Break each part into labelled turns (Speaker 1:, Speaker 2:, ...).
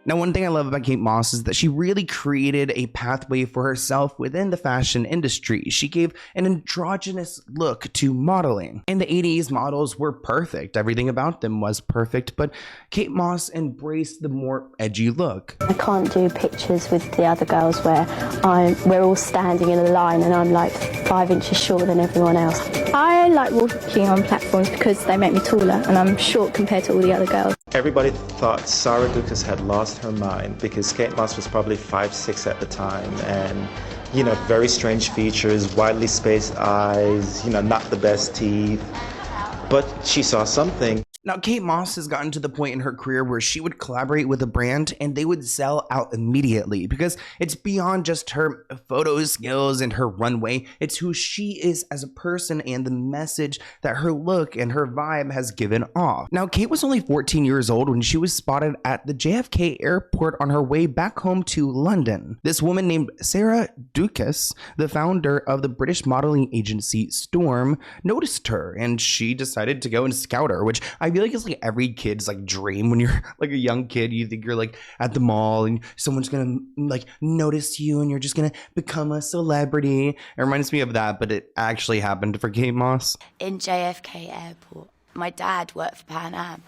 Speaker 1: Now, one thing I love about Kate Moss is that she really created a pathway for herself within the fashion industry. She gave an androgynous look to modeling. In the 80s, models were perfect. Everything about them was perfect, but Kate Moss embraced the more edgy look.
Speaker 2: I can't do pictures with the other girls where we're all standing in a line and I'm like 5 inches shorter than everyone else. I like walking on platforms because they make me taller and I'm short compared to all the other girls.
Speaker 3: Everybody thought Sarah Dukas had lost her mind because Kate Moss was probably 5'6" at the time, and very strange features, widely spaced eyes, not the best teeth, but she saw something.
Speaker 1: Now, Kate Moss has gotten to the point in her career where she would collaborate with a brand and they would sell out immediately because it's beyond just her photo skills and her runway. It's who she is as a person and the message that her look and her vibe has given off. Now, Kate was only 14 years old when she was spotted at the JFK airport on her way back home to London. This woman named Sarah Dukas, the founder of the British modeling agency Storm, noticed her and she decided to go and scout her, which I feel like it's like every kid's like dream when you're like a young kid. You think you're like at the mall and someone's gonna like notice you and you're just gonna become a celebrity. It reminds me of that, but it actually happened for Kate Moss.
Speaker 4: In JFK airport, my dad worked for Pan Am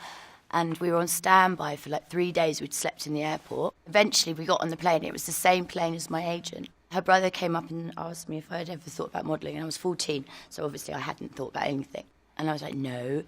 Speaker 4: and we were on standby for like 3 days. We'd slept in the airport. Eventually we got on the plane. It was the same plane as my agent. Her brother came up and asked me if I'd ever thought about modelling, and I was 14, so obviously I hadn't thought about anything. And I was like, no.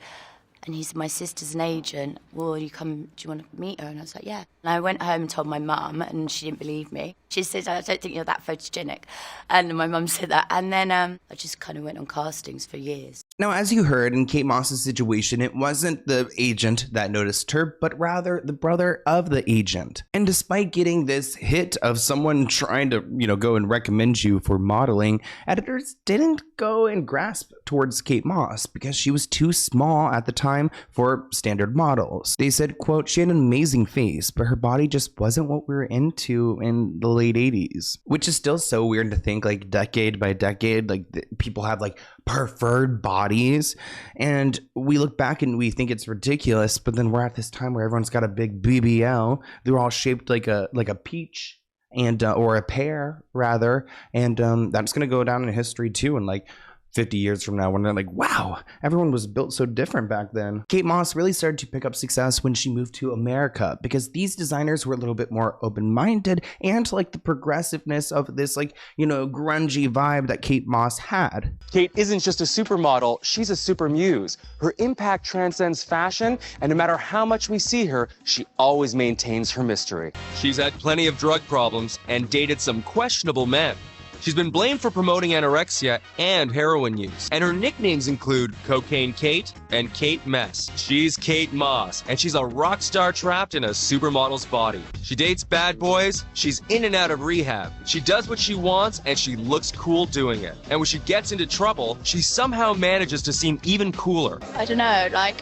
Speaker 4: And he said, my sister's an agent. Well, do you want to meet her? And I was like, yeah. And I went home and told my mum, and she didn't believe me. She said, I don't think you're that photogenic. And my mum said that. And then I just kind of went on castings for years.
Speaker 1: Now, as you heard, in Kate Moss's situation, it wasn't the agent that noticed her, but rather the brother of the agent. And despite getting this hit of someone trying to, go and recommend you for modeling, editors didn't go and grasp towards Kate Moss because she was too small at the time for standard models. They said, quote, she had an amazing face, but her body just wasn't what we were into in the late 80s, which is still so weird to think, like decade by decade, like people have like preferred bodies, and we look back and we think it's ridiculous, but then we're at this time where everyone's got a big BBL. They're all shaped like a peach and or a pear rather, and that's gonna go down in history too, and like 50 years from now when they're like, wow, everyone was built so different back then. Kate Moss really started to pick up success when she moved to America because these designers were a little bit more open-minded and like the progressiveness of this like, grungy vibe that Kate Moss had.
Speaker 5: Kate isn't just a supermodel, she's a super muse. Her impact transcends fashion, and no matter how much we see her, she always maintains her mystery.
Speaker 6: She's had plenty of drug problems and dated some questionable men. She's been blamed for promoting anorexia and heroin use, and her nicknames include Cocaine Kate and Kate Mess. She's Kate Moss, and she's a rock star trapped in a supermodel's body. She dates bad boys, she's in and out of rehab. She does what she wants, and she looks cool doing it. And when she gets into trouble, she somehow manages to seem even cooler.
Speaker 7: I don't know, like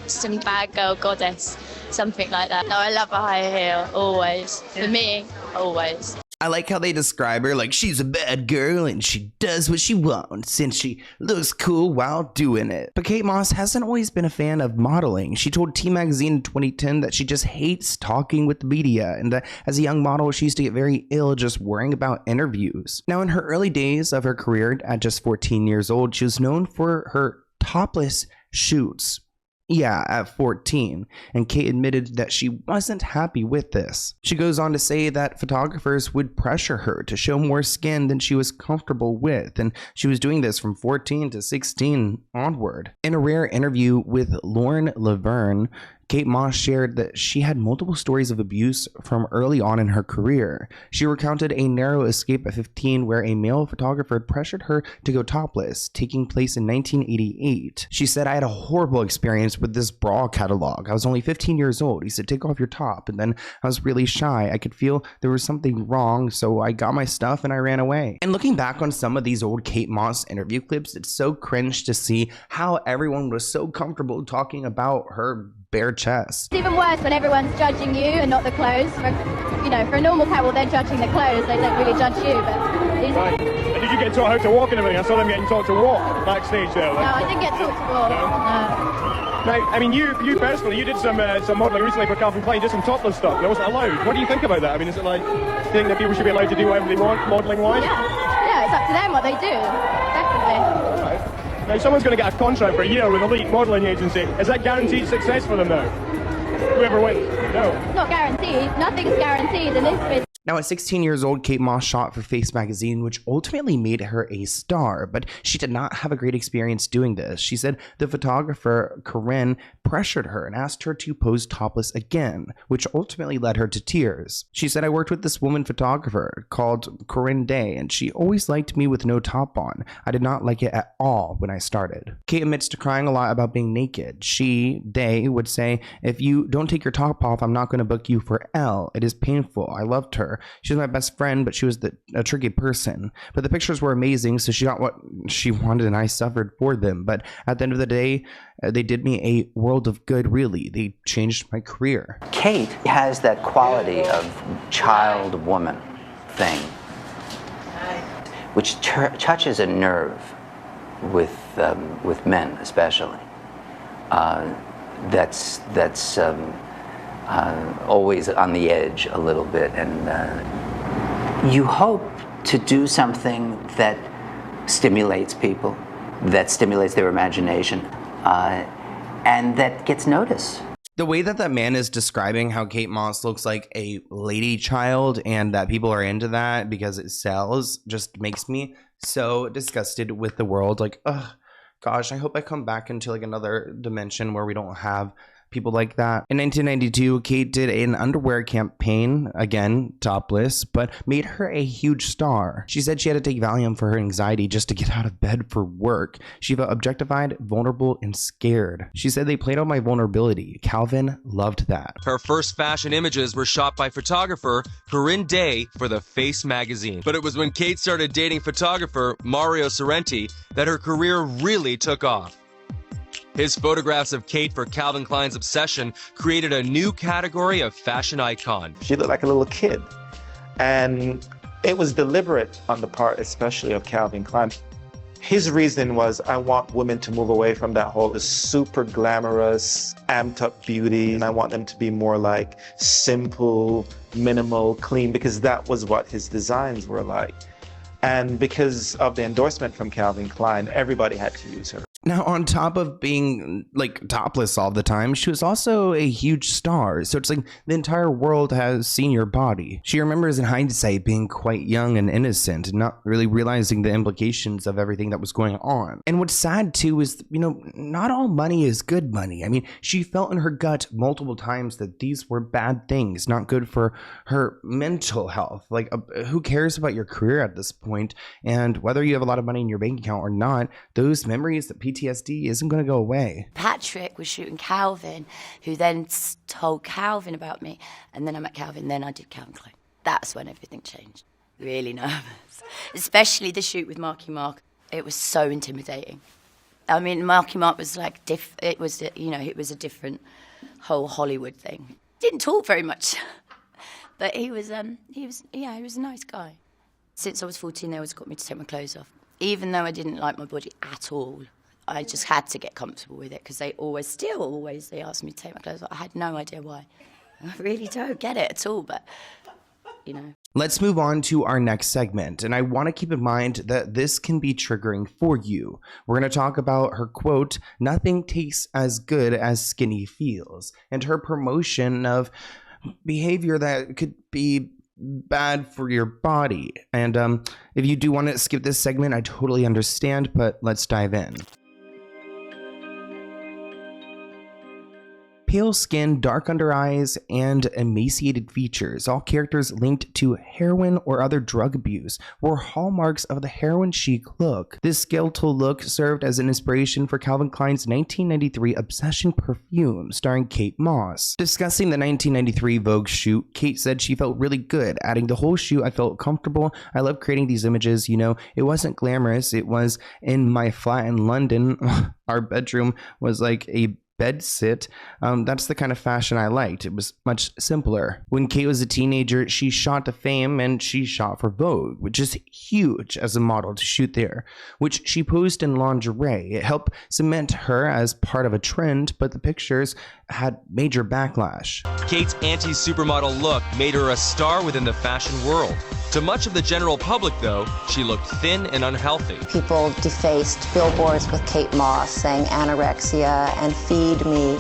Speaker 7: some bad girl goddess, something like that. No, I love a high heel, always. For me, always.
Speaker 1: I like how they describe her like she's a bad girl and she does what she wants and she looks cool while doing it. But Kate Moss hasn't always been a fan of modeling. She told T Magazine in 2010 that she just hates talking with the media and that as a young model, she used to get very ill just worrying about interviews. Now, in her early days of her career at just 14 years old, she was known for her topless shoots. Yeah, at 14, and Kate admitted that she wasn't happy with this. She goes on to say that photographers would pressure her to show more skin than she was comfortable with, and she was doing this from 14 to 16 onward. In a rare interview with Lauren Laverne, Kate Moss shared that she had multiple stories of abuse from early on in her career. She recounted a narrow escape at 15 where a male photographer pressured her to go topless, taking place in 1988. She said, I had a horrible experience with this bra catalog. I was only 15 years old. He said, take off your top. And then I was really shy. I could feel there was something wrong, so I got my stuff and I ran away. And looking back on some of these old Kate Moss interview clips, it's so cringe to see how everyone was so comfortable talking about her bare chest.
Speaker 8: It's even worse when everyone's judging you and not the clothes. For a normal couple, they're judging the clothes. They don't really judge you. But these...
Speaker 9: Right. And did you get taught how to walk and everything? I saw them getting taught to walk backstage there.
Speaker 8: No, I didn't get taught to walk. No.
Speaker 9: Now, I mean, you personally, you did some modelling recently for Calvin Klein, just some topless stuff. That wasn't allowed. What do you think about that? I mean, is it like, do you think that people should be allowed to do whatever they want, modelling-wise?
Speaker 8: Yeah, it's up to them what they do. Definitely.
Speaker 9: All right. Now, someone's going to get a contract for a year with a elite modelling agency. Is that guaranteed success for them now? Whoever wins? No.
Speaker 8: It's not guaranteed. Nothing's guaranteed in this business.
Speaker 1: Now, at 16 years old, Kate Moss shot for Face magazine, which ultimately made her a star, but she did not have a great experience doing this. She said the photographer, Corinne, pressured her and asked her to pose topless again, which ultimately led her to tears. She said, I worked with this woman photographer called Corinne Day, and she always liked me with no top on. I did not like it at all when I started. Kate admits to crying a lot about being naked. She, Day, would say, if you don't take your top off, I'm not going to book you for L. It is painful. I loved her. She was my best friend, but she was a tricky person. But the pictures were amazing, so she got what she wanted, and I suffered for them. But at the end of the day, they did me a world of good, really. They changed my career.
Speaker 10: Kate has that quality of child woman thing, which touches a nerve with men, especially. That's always on the edge a little bit, and you hope to do something that stimulates people, that stimulates their imagination, and that gets noticed.
Speaker 1: The way that man is describing how Kate Moss looks like a lady child and that people are into that because it sells just makes me so disgusted with the world. Like, ugh, gosh, I hope I come back into like another dimension where we don't have people like that. In 1992, Kate did an underwear campaign, again, topless, but made her a huge star. She said she had to take Valium for her anxiety just to get out of bed for work. She felt objectified, vulnerable, and scared. She said they played on my vulnerability. Calvin loved that.
Speaker 6: Her first fashion images were shot by photographer Corinne Day for the Face magazine. But it was when Kate started dating photographer Mario Sorrenti that her career really took off. His photographs of Kate for Calvin Klein's Obsession created a new category of fashion icon.
Speaker 3: She looked like a little kid. And it was deliberate on the part, especially of Calvin Klein. His reason was, I want women to move away from that whole super glamorous, amped up beauty. And I want them to be more like simple, minimal, clean, because that was what his designs were like. And because of the endorsement from Calvin Klein, everybody had to use her.
Speaker 1: Now, on top of being like topless all the time, she was also a huge star. So it's like the entire world has seen your body. She remembers in hindsight being quite young and innocent, and not really realizing the implications of everything that was going on. And what's sad too is, not all money is good money. I mean, she felt in her gut multiple times that these were bad things, not good for her mental health. Like, who cares about your career at this point? And whether you have a lot of money in your bank account or not, those memories that PTSD isn't going to go away.
Speaker 4: Patrick was shooting Calvin, who then told Calvin about me. And then I met Calvin, then I did Calvin Klein. That's when everything changed. Really nervous. Especially the shoot with Marky Mark. It was so intimidating. I mean, Marky Mark was like, it was a different whole Hollywood thing. Didn't talk very much. But he was a nice guy. Since I was 14, they always got me to take my clothes off. Even though I didn't like my body at all, I just had to get comfortable with it because they asked me to take my clothes off. I had no idea why. I really don't get it at all, but,
Speaker 1: Let's move on to our next segment, and I want to keep in mind that this can be triggering for you. We're going to talk about her quote, "Nothing tastes as good as skinny feels," and her promotion of behavior that could be bad for your body. And if you do want to skip this segment, I totally understand, but let's dive in. Pale skin, dark under eyes, and emaciated features, all characters linked to heroin or other drug abuse, were hallmarks of the heroin chic look. This skeletal look served as an inspiration for Calvin Klein's 1993 Obsession perfume, starring Kate Moss. Discussing the 1993 Vogue shoot, Kate said she felt really good. Adding, the whole shoot, I felt comfortable. I love creating these images. It wasn't glamorous. It was in my flat in London. Our bedroom was like a bed sit. That's the kind of fashion I liked. It was much simpler. When Kate was a teenager, she shot to fame and she shot for Vogue, which is huge as a model to shoot there, which she posed in lingerie. It helped cement her as part of a trend, but the pictures had major backlash.
Speaker 6: Kate's anti-supermodel look made her a star within the fashion world. To much of the general public, though, she looked thin and unhealthy.
Speaker 11: People defaced billboards with Kate Moss saying anorexia and feed me.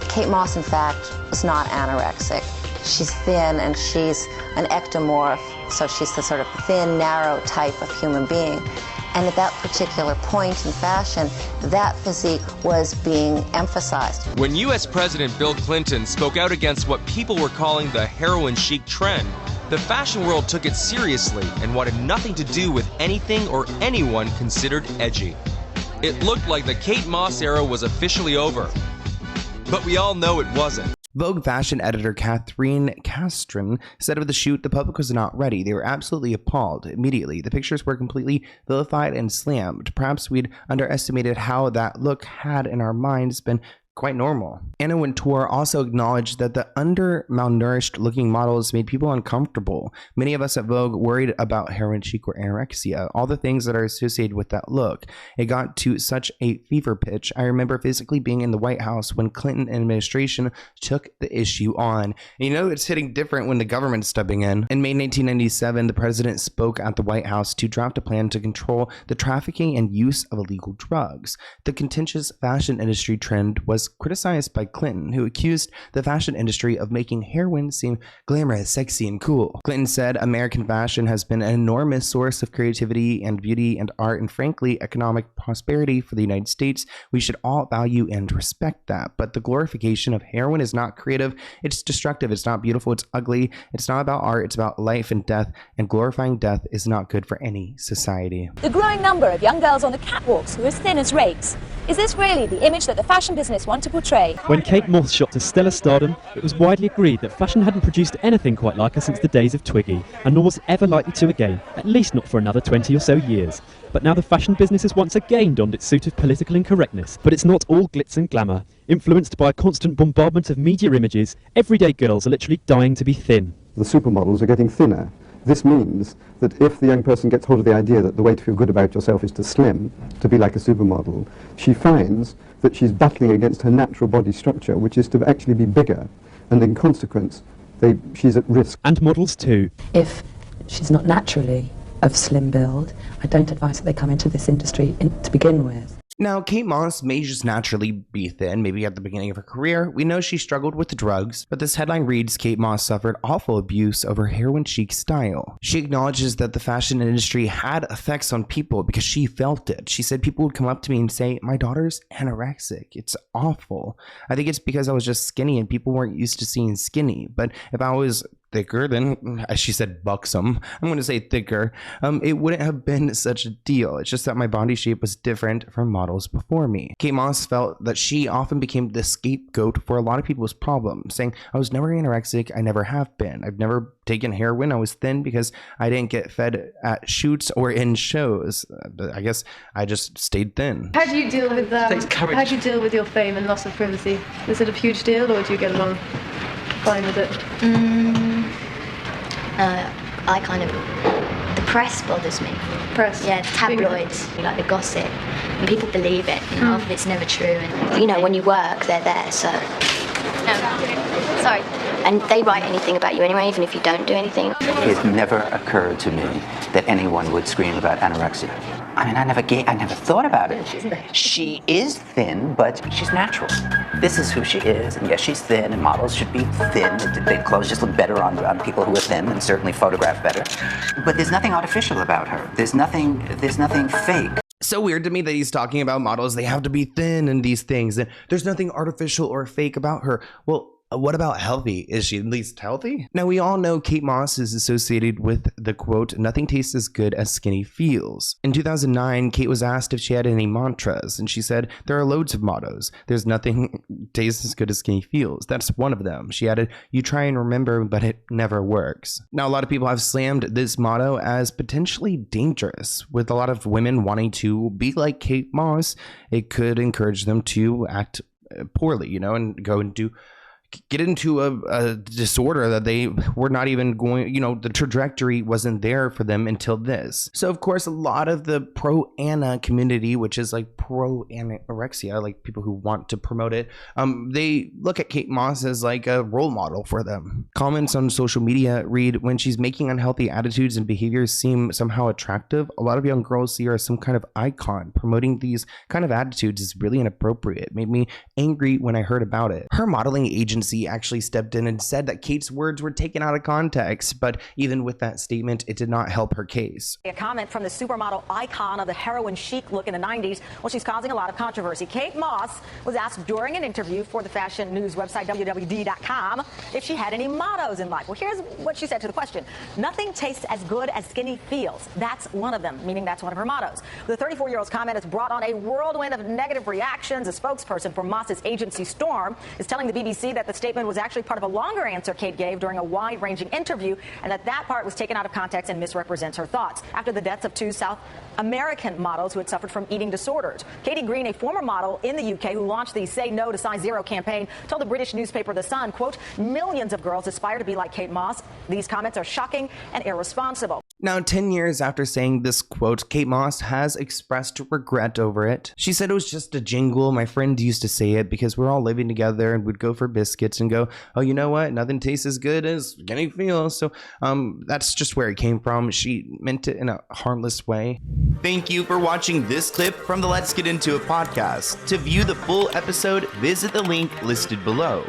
Speaker 11: Kate Moss, in fact, was not anorexic. She's thin and she's an ectomorph, so she's the sort of thin, narrow type of human being. And at that particular point in fashion, that physique was being emphasized.
Speaker 6: When U.S. President Bill Clinton spoke out against what people were calling the heroin chic trend, the fashion world took it seriously and wanted nothing to do with anything or anyone considered edgy. It looked like the Kate Moss era was officially over, but we all know it wasn't.
Speaker 1: Vogue fashion editor Catherine Castron said of the shoot, the public was not ready. They were absolutely appalled immediately. The pictures were completely vilified and slammed. Perhaps we'd underestimated how that look had in our minds been quite normal. Anna Wintour also acknowledged that the malnourished looking models made people uncomfortable. Many of us at Vogue worried about heroin chic or anorexia, all the things that are associated with that look. It got to such a fever pitch. I remember physically being in the White House when Clinton administration took the issue on. And you know, it's hitting different when the government's stepping in. In May 1997, the president spoke at the White House to draft a plan to control the trafficking and use of illegal drugs. The contentious fashion industry trend was criticized by Clinton, who accused the fashion industry of making heroin seem glamorous, sexy, and cool. Clinton said American fashion has been an enormous source of creativity and beauty and art and frankly economic prosperity for the United States. We should all value and respect that. But the glorification of heroin is not creative, it's destructive, it's not beautiful, it's ugly, it's not about art, it's about life and death, and glorifying death is not good for any society.
Speaker 12: The growing number of young girls on the catwalks who are as thin as rakes. Is this really the image that the fashion business want to portray?
Speaker 13: When Kate Moss shot to stellar stardom, it was widely agreed that fashion hadn't produced anything quite like her since the days of Twiggy, and nor was ever likely to again, at least not for another 20 or so years. But now the fashion business has once again donned its suit of political incorrectness. But it's not all glitz and glamour. Influenced by a constant bombardment of media images, everyday girls are literally dying to be thin.
Speaker 14: The supermodels are getting thinner. This means that if the young person gets hold of the idea that the way to feel good about yourself is to slim, to be like a supermodel, she finds that she's battling against her natural body structure, which is to actually be bigger, and in consequence, she's at risk.
Speaker 13: And models too.
Speaker 15: If she's not naturally of slim build, I don't advise that they come into this industry to begin with.
Speaker 1: Now, Kate Moss may just naturally be thin, maybe at the beginning of her career. We know she struggled with the drugs, but this headline reads, Kate Moss suffered awful abuse over heroin chic style. She acknowledges that the fashion industry had effects on people because she felt it. She said people would come up to me and say, my daughter's anorexic. It's awful. I think it's because I was just skinny and people weren't used to seeing skinny. But if I was thicker, then, as she said, buxom, I'm going to say thicker, it wouldn't have been such a deal. It's just that my body shape was different from models before me. Kate Moss felt that she often became the scapegoat for a lot of people's problems, saying, I was never anorexic, I never have been. I've never taken heroin, I was thin because I didn't get fed at shoots or in shows. I guess I just stayed thin.
Speaker 16: How do you deal with how do you deal with your fame and loss of privacy? Is it a huge deal, or do you get along fine with it?
Speaker 17: I kind of, the press bothers me.
Speaker 16: Press?
Speaker 17: Yeah, the tabloids, like the gossip, and people believe it, and half of it's never true, and you know, when you work, they're there, so. Sorry. And they write anything about you anyway, even if you don't do anything.
Speaker 10: It never occurred to me that anyone would scream about anorexia. I mean, I never thought about it. She is thin, but she's natural. This is who she is, and yes, she's thin, and models should be thin. Their clothes just look better on people who are thin, and certainly photograph better. But there's nothing artificial about her. There's nothing fake.
Speaker 1: So weird to me that he's talking about models. They have to be thin and these things, and there's nothing artificial or fake about her. Well, what about healthy? Is she at least healthy? Now, we all know Kate Moss is associated with the quote, nothing tastes as good as skinny feels. In 2009, Kate was asked if she had any mantras, and she said, there are loads of mottos. There's nothing tastes as good as skinny feels. That's one of them. She added, you try and remember, but it never works. Now, a lot of people have slammed this motto as potentially dangerous. With a lot of women wanting to be like Kate Moss, it could encourage them to act poorly, you know, and go and get into a disorder that they were not even going, you know, the trajectory wasn't there for them until this. So of course, a lot of the pro-Anna community, which is like pro-anorexia, like people who want to promote it, they look at Kate Moss as like a role model for them. Comments on social media read, when she's making unhealthy attitudes and behaviors seem somehow attractive, a lot of young girls see her as some kind of icon. Promoting these kind of attitudes is really inappropriate. It made me angry when I heard about it. Her modeling agency actually stepped in and said that Kate's words were taken out of context, but even with that statement, it did not help her case.
Speaker 12: A comment from the supermodel icon of the heroin chic look in the 90s. Well, she's causing a lot of controversy. Kate Moss was asked during an interview for the fashion news website wwd.com if she had any mottos in life. Well, here's what she said to the question. Nothing tastes as good as skinny feels. That's one of them, meaning that's one of her mottos. The 34-year-old's comment has brought on a whirlwind of negative reactions. A spokesperson for Moss's agency, Storm, is telling the BBC that the statement was actually part of a longer answer Kate gave during a wide-ranging interview, and that part was taken out of context and misrepresents her thoughts. After the deaths of two South American models who had suffered from eating disorders. Katie Green, a former model in the UK who launched the Say No to Size Zero campaign, told the British newspaper The Sun, quote, millions of girls aspire to be like Kate Moss. These comments are shocking and irresponsible.
Speaker 1: Now, 10 years after saying this quote, Kate Moss has expressed regret over it. She said it was just a jingle. My friend used to say it because we're all living together and we'd go for biscuits and go, oh, you know what? Nothing tastes as good as skinny feels. So that's just where it came from. She meant it in a harmless way. Thank you for watching this clip from the Let's Get Into It podcast. To view the full episode, visit the link listed below.